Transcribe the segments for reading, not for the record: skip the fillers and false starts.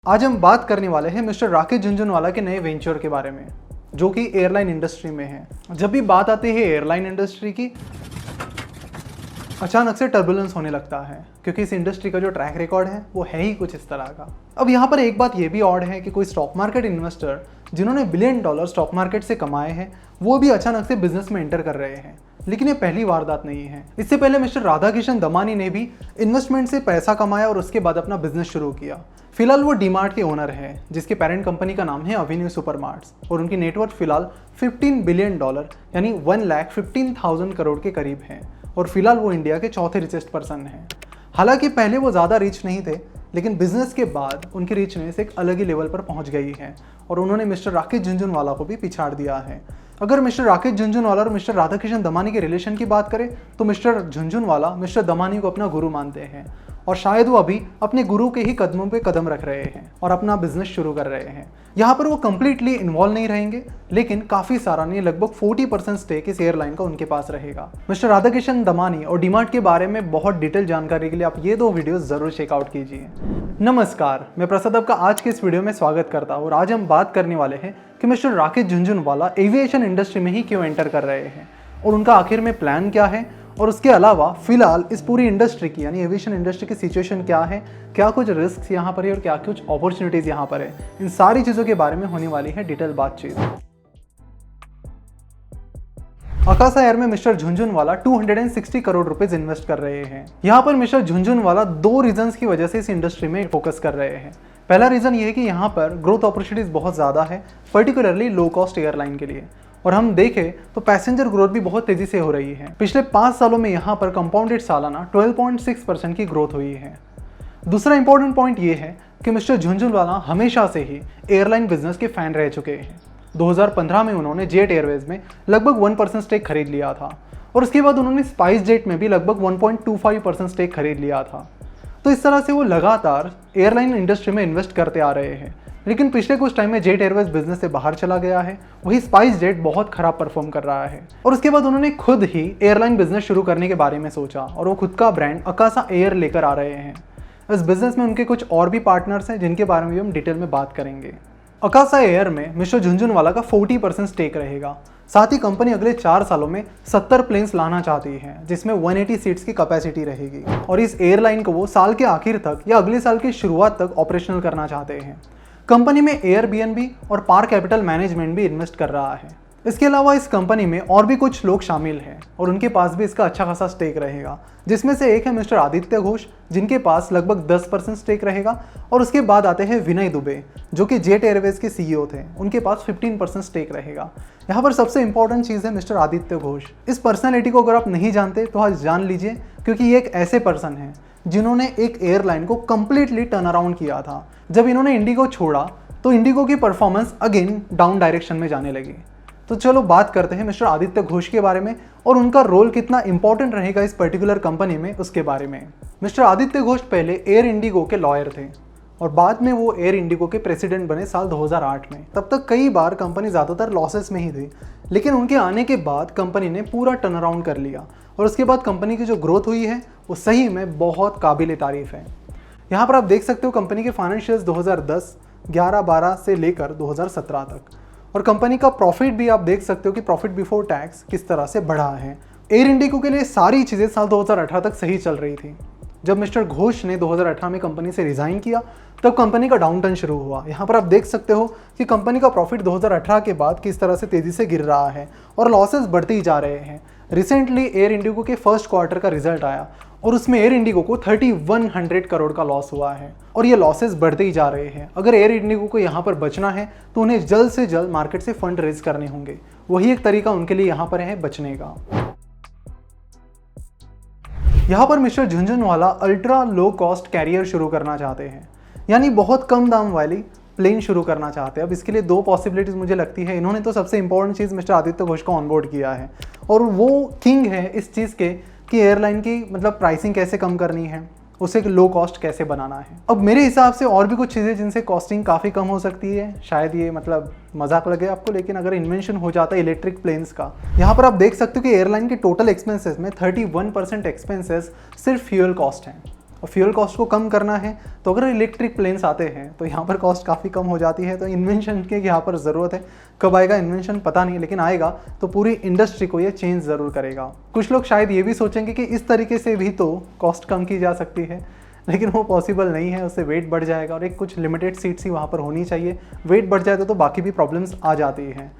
आज हम बात करने वाले हैं मिस्टर राकेश झुनझुनवाला के नए वेंचर के बारे में, जो कि एयरलाइन इंडस्ट्री में है। जब भी बात आती है एयरलाइन इंडस्ट्री की, अचानक से टर्बुलेंस होने लगता है, क्योंकि इस इंडस्ट्री का जो ट्रैक रिकॉर्ड है वो है ही कुछ इस तरह का। अब यहाँ पर एक बात ये भी ऑड है कि कोई स्टॉक मार्केट इन्वेस्टर जिन्होंने $1 बिलियन स्टॉक मार्केट से कमाए हैं, वो भी अचानक से बिजनेस में एंटर कर रहे हैं। लेकिन ये पहली वारदात नहीं है। इससे पहले मिस्टर राधाकिशन दमानी ने भी इन्वेस्टमेंट से पैसा कमाया और उसके बाद अपना बिजनेस शुरू किया। फिलहाल वो डीमार्ट के ओनर है, जिसके पेरेंट कंपनी का नाम है एवेन्यू सुपरमार्ट्स, और उनकी नेटवर्थ फिलहाल $15 बिलियन यानी 1,15,000 करोड़ के करीब है, और फिलहाल वो इंडिया के चौथे रिचेस्ट पर्सन हैं। हालांकि पहले वो ज़्यादा रिच नहीं थे, लेकिन बिजनेस के बाद उनकी रिचनेस एक अलग ही लेवल पर पहुंच गई है, और उन्होंने मिस्टर राकेश झुनझुनवाला को भी पिछाड़ दिया है। अगर मिस्टर राकेश झुनझुनवाला और मिस्टर राधाकिशन दमानी के रिलेशन की बात करें, तो मिस्टर झुनझुनवाला मिस्टर दमानी को अपना गुरु मानते हैं, और शायद वो अभी अपने गुरु के ही कदमों पे कदम रख रहे हैं और अपना बिजनेस शुरू कर रहे हैं। यहाँ पर वो कंप्लीटली इन्वॉल्व नहीं रहेंगे, लेकिन काफ़ी सारा नहीं, लगभग 40% स्टेक इस एयरलाइन का उनके पास रहेगा। मिस्टर राधाकिशन दमानी और डीमार्ट के बारे में बहुत डिटेल जानकारी के लिए आप ये 2 वीडियो जरूर चेकआउट कीजिए। नमस्कार, मैं प्रसाद आपका आज के इस वीडियो में स्वागत करता हूँ, और आज हम बात करने वाले हैं कि mister Rakesh Jhunjhunwala aviation industry में ही क्यों एंटर कर रहे हैं, और उनका आखिर में प्लान क्या है, और उसके अलावा फिलहाल इस पूरी इंडस्ट्री की यानी एविएशन इंडस्ट्री की सिचुएशन क्या है, क्या कुछ रिस्क यहाँ पर है और क्या कुछ अपॉर्चुनिटीज यहाँ पर है। इन सारी चीज़ों के बारे में होने वाली है डिटेल बातचीत। आकाशा एयर में मिस्टर झुनझुनवाला 260 करोड़ रुपए इन्वेस्ट कर रहे हैं। यहाँ पर मिस्टर झुनझुनवाला 2 रीजंस की वजह से इस इंडस्ट्री में फोकस कर रहे हैं। पहला रीजन ये है कि यहाँ पर ग्रोथ अपॉर्चुनिटीज बहुत ज़्यादा है, पर्टिकुलरली लो कॉस्ट एयरलाइन के लिए, और हम देखें तो पैसेंजर ग्रोथ भी बहुत तेजी से हो रही है। पिछले 5 सालों में यहाँ पर कंपाउंडेड सालाना 12.6% की ग्रोथ हुई है। दूसरा इंपॉर्टेंट पॉइंट ये है कि मिस्टर झुनझुनवाला हमेशा से ही एयरलाइन बिजनेस के फैन रह चुके हैं। 2015 में उन्होंने जेट एयरवेज में लगभग 1% स्टेक खरीद लिया था, और उसके बाद उन्होंने स्पाइस जेट में भी लगभग 1.25% स्टेक खरीद लिया था। तो इस तरह से वो लगातार एयरलाइन इंडस्ट्री में इन्वेस्ट करते आ रहे हैं। लेकिन पिछले कुछ टाइम में जेट एयरवेज बिजनेस से बाहर चला गया है, वही स्पाइस जेट बहुत खराब परफॉर्म कर रहा है, और उसके बाद उन्होंने खुद ही एयरलाइन बिजनेस शुरू करने के बारे में सोचा, और वो खुद का ब्रांड आकाशा एयर लेकर आ रहे हैं। इस बिजनेस में उनके कुछ और भी पार्टनर्स हैं, जिनके बारे में भी हम डिटेल में बात करेंगे। आकाशा एयर में मिस्टर झुनझुनवाला का 40% स्टेक रहेगा। साथ ही कंपनी अगले 4 सालों में 70 प्लेन्स लाना चाहती है, जिसमें 180 सीट्स की कैपेसिटी रहेगी, और इस एयरलाइन को वो साल के आखिर तक या अगले साल की शुरुआत तक ऑपरेशनल करना चाहते हैं। कंपनी में एयरबीएनबी और पार्क कैपिटल मैनेजमेंट भी इन्वेस्ट कर रहा है। इसके अलावा इस कंपनी में और भी कुछ लोग शामिल हैं, और उनके पास भी इसका अच्छा खासा स्टेक रहेगा, जिसमें से एक है मिस्टर आदित्य घोष, जिनके पास लगभग 10% स्टेक रहेगा, और उसके बाद आते हैं विनय दुबे, जो कि जेट एयरवेज के सीईओ थे, उनके पास 15% स्टेक रहेगा। यहाँ पर सबसे इंपॉर्टेंट चीज़ है मिस्टर आदित्य घोष। इस पर्सनैलिटी को अगर आप नहीं जानते तो आज जान लीजिए, क्योंकि ये एक ऐसे पर्सन है जिन्होंने एक एयरलाइन को कंप्लीटली टर्न अराउंड किया था। जब इन्होंने इंडिगो छोड़ा तो इंडिगो की परफॉर्मेंस अगेन डाउन डायरेक्शन में जाने लगी। तो चलो बात करते हैं मिस्टर आदित्य घोष के बारे में, और उनका रोल कितना इंपॉर्टेंट रहेगा इस पर्टिकुलर कंपनी में, उसके बारे में। मिस्टर आदित्य घोष पहले एयर इंडिगो के लॉयर थे, और बाद में वो एयर इंडिगो के प्रेसिडेंट बने साल 2008 में। तब तक कई बार कंपनी ज़्यादातर लॉसेस में ही थी, लेकिन उनके आने के बाद कंपनी ने पूरा टर्न अराउंड कर लिया, और उसके बाद कंपनी की जो ग्रोथ हुई है वो सही में बहुत काबिल तारीफ है। यहाँ पर आप देख सकते हो कंपनी के फाइनेंशियल्स 2010, 11, 12 से लेकर 2017 तक, और कंपनी का प्रॉफिट भी आप देख सकते हो कि प्रॉफिट बिफोर टैक्स किस तरह से बढ़ा है। एयर इंडिगो के लिए सारी चीज़ें साल 2018 तक सही चल रही थी। जब मिस्टर घोष ने 2018 में कंपनी से रिज़ाइन किया, तब कंपनी का डाउन टर्न शुरू हुआ। यहाँ पर आप देख सकते हो कि कंपनी का प्रॉफिट 2018 के बाद किस तरह से तेज़ी से गिर रहा है, और लॉसेस बढ़ते ही जा रहे हैं। रिसेंटली एयर इंडिगो के फर्स्ट क्वार्टर का रिजल्ट आया, और उसमें एयर इंडिगो को 3100 करोड़ का लॉस हुआ है, और ये लॉसेस बढ़ते ही जा रहे हैं। अगर एयर इंडिगो को यहाँ पर बचना है तो उन्हें जल्द से जल्द मार्केट से फंड रेज करने होंगे। वही एक तरीका उनके लिए यहाँ पर है बचने का। यहाँ पर mister Jhunjhunwala ultra low cost carrier शुरू करना चाहते हैं, यानी बहुत कम दाम वाली प्लेन शुरू करना चाहते हैं। अब इसके लिए 2 पॉसिबिलिटीज़ मुझे लगती है। इन्होंने तो सबसे इंपॉर्टेंट चीज़ मिस्टर आदित्य घोष को ऑनबोर्ड किया है, और वो किंग है इस चीज़ के कि एयरलाइन की मतलब प्राइसिंग कैसे कम करनी है, उसे लो कॉस्ट कैसे बनाना है। अब मेरे हिसाब से और भी कुछ चीज़ें जिनसे कॉस्टिंग काफ़ी कम हो सकती है, शायद ये मतलब मजाक लगे आपको, लेकिन अगर इन्वेंशन हो जाता है इलेक्ट्रिक प्लेन्स का, यहाँ पर आप देख सकते हो कि एयरलाइन के टोटल एक्सपेंसेस में 31% एक्सपेंसेस सिर्फ फ्यूल कॉस्ट हैं। और फ्यूल कॉस्ट को कम करना है तो अगर इलेक्ट्रिक प्लेन्स आते हैं तो यहाँ पर कॉस्ट काफ़ी कम हो जाती है। तो इन्वेंशन की यहाँ पर ज़रूरत है। कब आएगा इन्वेंशन पता नहीं, लेकिन आएगा तो पूरी इंडस्ट्री को ये चेंज ज़रूर करेगा। कुछ लोग शायद ये भी सोचेंगे कि इस तरीके से भी तो कॉस्ट कम की जा सकती है, लेकिन वो पॉसिबल नहीं है। उससे वेट बढ़ जाएगा और एक कुछ लिमिटेड सीट्स ही वहाँ पर होनी चाहिए। वेट बढ़ जाए तो बाकी भी प्रॉब्लम्स आ जाती हैं।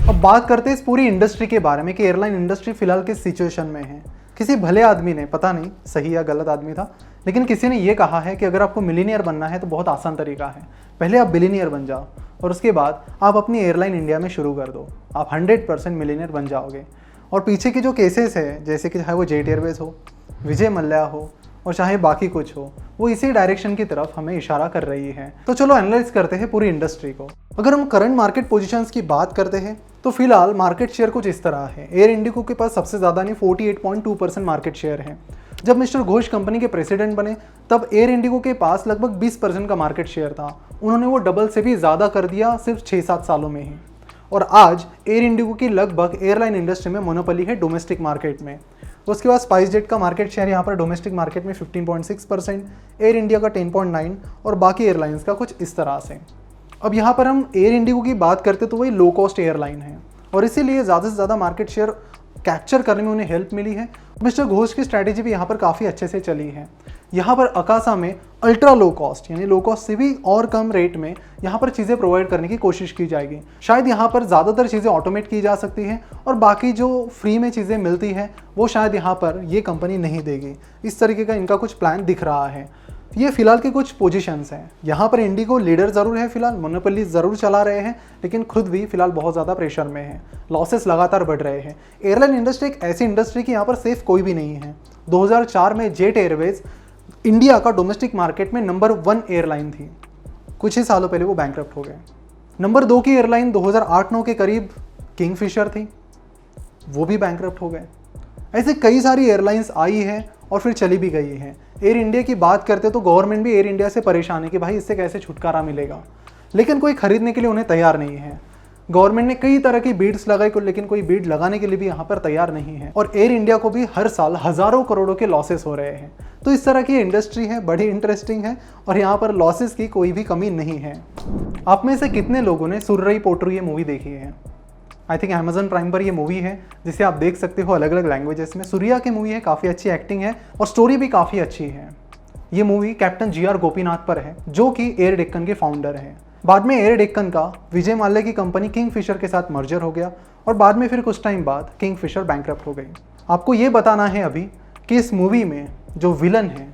अब बात करते हैं इस पूरी इंडस्ट्री के बारे में कि एयरलाइन इंडस्ट्री फिलहाल किस सिचुएशन में है। किसी भले आदमी ने, पता नहीं सही या गलत आदमी था, लेकिन किसी ने ये कहा है कि अगर आपको मिलीनियर बनना है तो बहुत आसान तरीका है, पहले आप बिलीनियर बन जाओ और उसके बाद आप अपनी एयरलाइन इंडिया में शुरू कर दो, आप 100% मिलीनियर बन जाओगे। और पीछे की जो केसेस है, जैसे कि चाहे वो जेट एयरवेज हो, विजय मल्ल्या हो और चाहे बाकी कुछ हो, वो इसी डायरेक्शन की तरफ हमें इशारा कर रही है। तो चलो एनालाइज करते हैं पूरी इंडस्ट्री को। अगर हम करंट मार्केट पोजीशंस की बात करते हैं तो फिलहाल मार्केट शेयर कुछ इस तरह है। एयर इंडिगो के पास सबसे ज़्यादा नहीं 48.2% मार्केट शेयर है। जब मिस्टर घोष कंपनी के प्रेसिडेंट बने तब एयर इंडिगो के पास लगभग 20% का मार्केट शेयर था। उन्होंने वो डबल से भी ज़्यादा कर दिया सिर्फ 6-7 सालों में ही। और आज एयर इंडिगो की लगभग एयरलाइन इंडस्ट्री में मोनोपोली है डोमेस्टिक मार्केट में। उसके बाद स्पाइस जेट का मार्केट शेयर यहाँ पर डोमेस्टिक मार्केट में 15.6%, एयर इंडिया का 10.9% और बाकी एयरलाइंस का कुछ इस तरह से। अब यहाँ पर हम एयर इंडिगो की बात करते तो वही लो कॉस्ट एयरलाइन है और इसीलिए ज़्यादा से ज़्यादा मार्केट शेयर कैप्चर करने में उन्हें हेल्प मिली है। मिस्टर घोष की स्ट्रैटेजी भी यहाँ पर काफ़ी अच्छे से चली है। यहाँ पर अकासा में अल्ट्रा लो कॉस्ट यानी लो कॉस्ट से भी और कम रेट में यहाँ पर चीज़ें प्रोवाइड करने की कोशिश की जाएगी। शायद यहाँ पर ज़्यादातर चीज़ें ऑटोमेट की जा सकती हैं और बाकी जो फ्री में चीज़ें मिलती हैं वो शायद यहाँ पर ये कंपनी नहीं देगी। इस तरीके का इनका कुछ प्लान दिख रहा है। ये फिलहाल के कुछ पोजीशंस हैं। यहाँ पर इंडिगो लीडर ज़रूर है, फिलहाल मोनोपोली ज़रूर चला रहे हैं, लेकिन खुद भी फिलहाल बहुत ज़्यादा प्रेशर में है। लॉसेस लगातार बढ़ रहे हैं। एयरलाइन इंडस्ट्री एक ऐसी इंडस्ट्री की यहाँ पर सेफ कोई भी नहीं है। 2004 में जेट एयरवेज इंडिया का डोमेस्टिक मार्केट में नंबर 1 एयरलाइन थी। कुछ ही सालों पहले वो बैंकरप्ट हो गए। नंबर 2 की एयरलाइन 2008-9 के करीब किंगफिशर थी, वो भी बैंकरप्ट हो गए। ऐसे कई सारी एयरलाइंस आई है और फिर चली भी गई है। एयर इंडिया की बात करते तो गवर्नमेंट भी एयर इंडिया से परेशान है कि भाई इससे कैसे छुटकारा मिलेगा, लेकिन कोई खरीदने के लिए उन्हें तैयार नहीं है। गवर्नमेंट ने कई तरह की बीड्स लगाई, लेकिन कोई बीड लगाने के लिए भी यहाँ पर तैयार नहीं है। और एयर इंडिया को भी हर साल हजारों करोड़ों के लॉसेस हो रहे हैं। तो इस तरह की इंडस्ट्री है, बड़ी इंटरेस्टिंग है और यहाँ पर लॉसेस की कोई भी कमी नहीं है। आप में से कितने लोगों ने सुर्रई पोट्रू ये मूवी देखी है? आई थिंक अमेजन प्राइम पर ये मूवी है, जिसे आप देख सकते हो अलग अलग लैंग्वेजेस में। सूर्या की मूवी है, काफ़ी अच्छी एक्टिंग है और स्टोरी भी काफ़ी अच्छी है। ये मूवी कैप्टन GR गोपीनाथ पर है, जो कि एयर डेक्कन के फाउंडर हैं। बाद में एयर डेक्कन का विजय माल्या की कंपनी किंगफिशर के साथ मर्जर हो गया और बाद में फिर कुछ टाइम बाद किंगफिशर बैंकरप्ट हो गई। आपको ये बताना है अभी कि इस मूवी में जो विलन है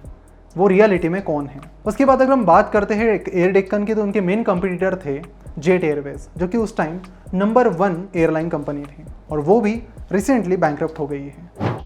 वो रियलिटी में कौन है। उसके बाद अगर हम बात करते हैं एयर डेक्कन की, तो उनके मेन कंपटीटर थे जेट एयरवेज, जो कि उस टाइम नंबर 1 एयरलाइन कंपनी थी और वो भी रिसेंटली बैंकरप्ट हो गई है।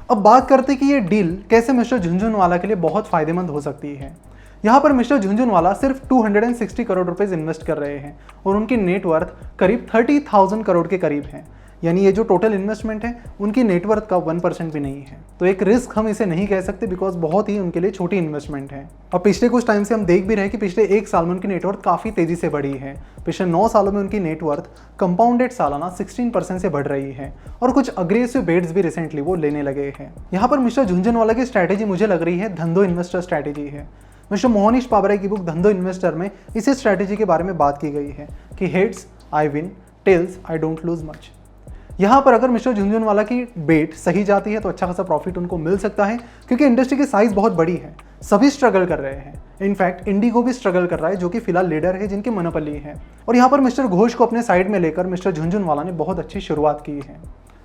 अब बात करते कि ये डील कैसे मिस्टर झुनझुनवाला के लिए बहुत फायदेमंद हो सकती है। यहाँ पर मिस्टर झुनझुनवाला सिर्फ 260 करोड़ रुपए इन्वेस्ट कर रहे हैं और उनकी नेटवर्थ करीब 30,000 करोड़ के करीब है। यानी ये जो टोटल इन्वेस्टमेंट है उनकी नेटवर्थ का 1% भी नहीं है। तो एक रिस्क हम इसे नहीं कह सकते, बिकॉज बहुत ही उनके लिए छोटी इन्वेस्टमेंट है। और पिछले कुछ टाइम से हम देख भी रहे हैं कि पिछले 1 साल में उनकी नेटवर्थ काफ़ी तेज़ी से बढ़ी है। पिछले 9 सालों में उनकी नेटवर्थ कंपाउंडेड सालाना 16% से बढ़ रही है और कुछ अग्रेसिव बेट्स भी रिसेंटली वो लेने लगे हैं। यहाँ पर मिस्टर झुनझुनवाला की स्ट्रैटेजी मुझे लग रही है धंधो इन्वेस्टर स्ट्रैटेजी है। मिस्टर मोहनीश पाबराई की बुक धंधो इन्वेस्टर में इसी स्ट्रैटेजी के बारे में बात की गई है कि heads I win, tails I don't lose much. यहाँ पर अगर मिस्टर झुनझुनवाला की बेट सही जाती है तो अच्छा खासा प्रॉफिट उनको मिल सकता है, क्योंकि इंडस्ट्री की साइज बहुत बड़ी है। सभी स्ट्रगल कर रहे हैं। इनफैक्ट इंडिगो भी स्ट्रगल कर रहा है, जो कि फिलहाल लीडर है, जिनकी मोनोपोली है। और यहाँ पर मिस्टर घोष को अपने साइड में लेकर मिस्टर झुनझुनवाला ने बहुत अच्छी शुरुआत की है।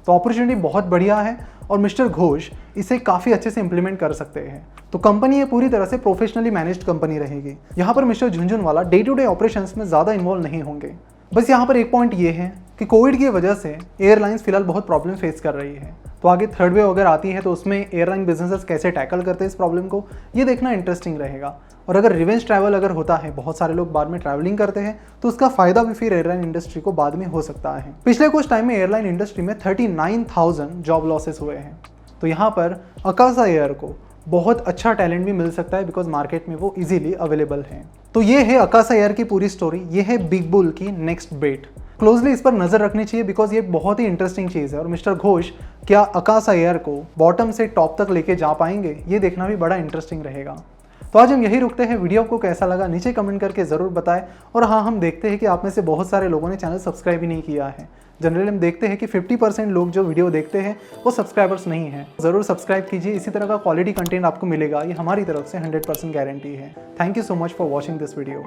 तो अपॉर्चुनिटी बहुत बढ़िया है और मिस्टर घोष इसे काफ़ी अच्छे से इंप्लीमेंट कर सकते हैं। तो कंपनी ये पूरी तरह से प्रोफेशनली मैनेज्ड कंपनी रहेगी। यहाँ पर mister Jhunjhunwala day to day operations में ज़्यादा इन्वॉल्व नहीं होंगे। बस यहाँ पर एक पॉइंट ये है कि कोविड की वजह से एयरलाइंस फिलहाल बहुत प्रॉब्लम फेस कर रही है। तो आगे थर्ड वेव अगर आती है तो उसमें एयरलाइन बिजनेसेस कैसे टैकल करते हैं इस प्रॉब्लम को, ये देखना इंटरेस्टिंग रहेगा। और अगर रिवेंज ट्रैवल अगर होता है, बहुत सारे लोग बाद में ट्रैवलिंग करते हैं, तो उसका फायदा भी फिर एयरलाइन इंडस्ट्री को बाद में हो सकता है। पिछले कुछ टाइम में एयरलाइन इंडस्ट्री में 39,000 जॉब लॉसेस हुए हैं। तो यहाँ पर अकासा एयर को बहुत अच्छा टैलेंट भी मिल सकता है, बिकॉज मार्केट में वो इजीली अवेलेबल है। तो ये है अकासा एयर की पूरी स्टोरी। ये है बिग बुल की नेक्स्ट बेट। क्लोजली इस पर नजर रखनी चाहिए बिकॉज ये बहुत ही इंटरेस्टिंग चीज़ है। और मिस्टर घोष क्या आकाश अय्यर को बॉटम से टॉप तक लेके जा पाएंगे, ये देखना भी बड़ा इंटरेस्टिंग रहेगा। तो आज हम यही रुकते हैं। वीडियो को कैसा लगा नीचे कमेंट करके ज़रूर बताएं। और हाँ, हम देखते हैं कि आप में से बहुत सारे लोगों ने चैनल सब्सक्राइब ही नहीं किया है। जनरली हम देखते हैं कि 50% लोग जो वीडियो देखते हैं वो सब्सक्राइबर्स नहीं हैं। ज़रूर सब्सक्राइब कीजिए, इसी तरह का क्वालिटी कंटेंट आपको मिलेगा, ये हमारी तरफ से 100% गारंटी है। Thank you so much for watching this video.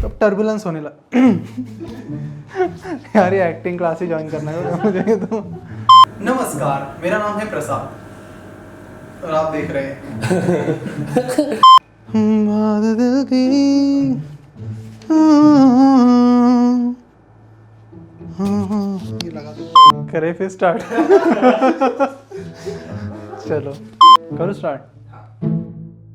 तब टर्बुलेंस होने लगा। यार ये एक्टिंग क्लास ही ज्वाइन करना है मुझे तो। नमस्कार, मेरा नाम है प्रसाद और आप देख रहे हैं बात दिल की। ये लगा दो, करे फिर स्टार्ट। चलो करो स्टार्ट।